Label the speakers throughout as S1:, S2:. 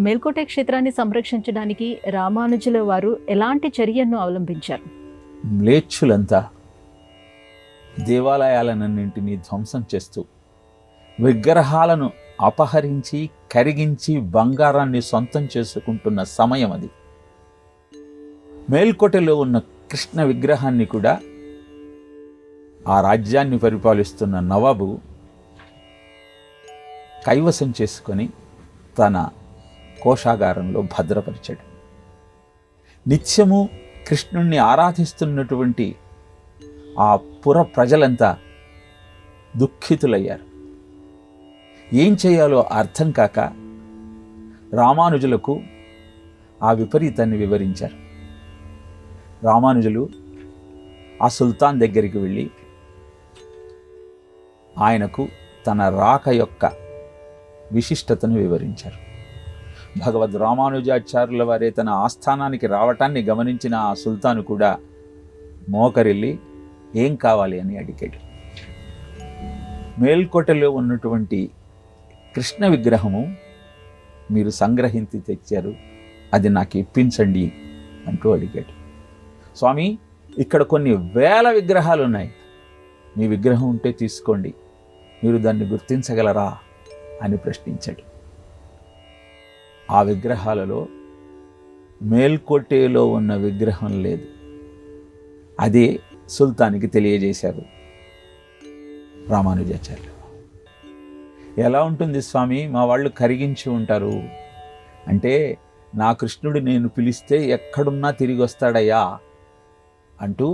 S1: మేల్కోట క్షేత్రాన్ని సంరక్షించడానికి రామానుజుల వారు ఎలాంటి చర్యను అవలంబించారు?
S2: మ్లేచ్ఛులంతా దేవాలయాలన్నింటినీ ధ్వంసం చేస్తూ విగ్రహాలను అపహరించి కరిగించి బంగారాన్ని సొంతం చేసుకుంటున్న సమయం అది. మేల్కోటలో ఉన్న కృష్ణ విగ్రహాన్ని కూడా ఆ రాజ్యాన్ని పరిపాలిస్తున్న నవాబు కైవసం చేసుకొని తన కోశాగారంలో భద్రపరిచాడు. నిత్యము కృష్ణుణ్ణి ఆరాధిస్తున్నటువంటి ఆ పుర ప్రజలంతా దుఃఖితులయ్యారు. ఏం చేయాలో అర్థం కాక రామానుజులకు ఆ విపరీతాన్ని వివరించారు. రామానుజులు ఆ సుల్తాన్ దగ్గరికి వెళ్ళి ఆయనకు తన రాక యొక్క విశిష్టతను వివరించారు. భగవద్ రామానుజాచార్యుల వారే తన ఆస్థానానికి రావటాన్ని గమనించిన ఆ సుల్తాను కూడా మోకరిల్లి ఏం కావాలి అని అడిగాడు. మేల్కోటలో ఉన్నటువంటి కృష్ణ విగ్రహము మీరు సంగ్రహించి తెచ్చారు, అది నాకు ఇప్పించండి అంటూ అడిగాడు. స్వామి, ఇక్కడ కొన్ని వేల విగ్రహాలు ఉన్నాయి, మీ విగ్రహం ఉంటే తీసుకోండి, మీరు దాన్ని గుర్తించగలరా అని ప్రశ్నించాడు. ఆ విగ్రహాలలో మేల్కోటేలో ఉన్న విగ్రహం లేదు. అదే సుల్తానికి తెలియజేశారు రామానుజాచార్యులు. ఎలా ఉంటుంది స్వామి, మా వాళ్ళు కరిగించి ఉంటారు అంటే, నా కృష్ణుడు నేను పిలిస్తే ఎక్కడున్నా తిరిగి వస్తాడయ్యా అంటూ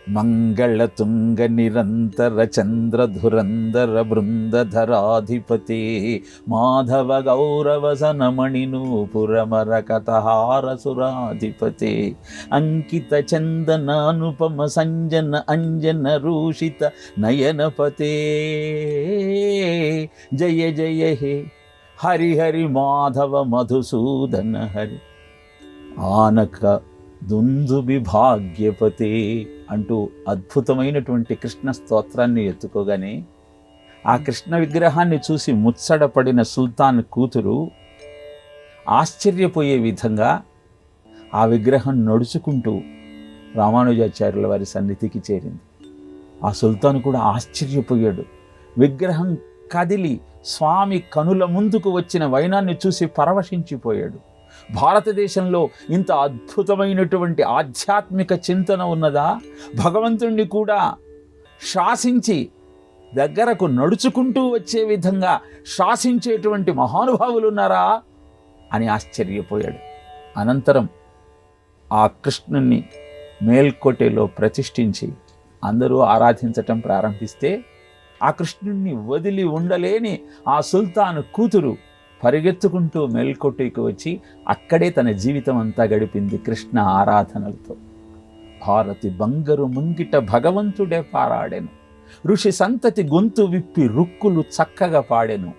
S2: మంగళ తుంగ నిరంతర చంద్రధురందర బృందధరాధిపతి మాధవ గౌరవ సనమణి నూపురమర కథహార సురాధిపతి అంకిత చందనానుపమ సంజన అంజన రూషిత నయనపతే జయ జయ హే హరి హరి మాధవ మధుసూదన హరి ఆనక దుందుబి భాగ్యపతే అంటూ అద్భుతమైనటువంటి కృష్ణ స్తోత్రాన్ని ఎత్తుకోగానే ఆ కృష్ణ విగ్రహాన్ని చూసి ముచ్చటపడిన సుల్తాన్ కూతురు ఆశ్చర్యపోయే విధంగా ఆ విగ్రహం నడుచుకుంటూ రామానుజాచార్యుల వారి సన్నిధికి చేరింది. ఆ సుల్తాన్ కూడా ఆశ్చర్యపోయాడు. విగ్రహం కదిలి స్వామి కనుల ముందుకు వచ్చిన వైనాన్ని చూసి పరవశించిపోయాడు. భారతదేశంలో ఇంత అద్భుతమైనటువంటి ఆధ్యాత్మిక చింతన ఉన్నదా? భగవంతుణ్ణి కూడా శాసించి దగ్గరకు నడుచుకుంటూ వచ్చే విధంగా శాసించేటువంటి మహానుభావులు ఉన్నారా అని ఆశ్చర్యపోయాడు. అనంతరం ఆ కృష్ణుణ్ణి మేల్కోటేలో ప్రతిష్ఠించి అందరూ ఆరాధించటం ప్రారంభిస్తే ఆ కృష్ణుణ్ణి వదిలి ఉండలేని ఆ సుల్తాను కూతురు పరిగెత్తుకుంటూ మేల్కోటేకి వచ్చి అక్కడే తన జీవితం అంతా గడిపింది కృష్ణ ఆరాధనలతో. భారతి బంగరు ముంగిట భగవంతుడే పారాడెను, ఋషి సంతతి గొంతు విప్పి రుక్కులు చక్కగా పాడెను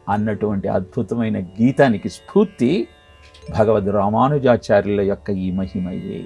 S2: అన్నటువంటి అద్భుతమైన గీతానికి స్ఫూర్తి భగవద్ రామానుజాచార్యుల యొక్క ఈ మహిమయే.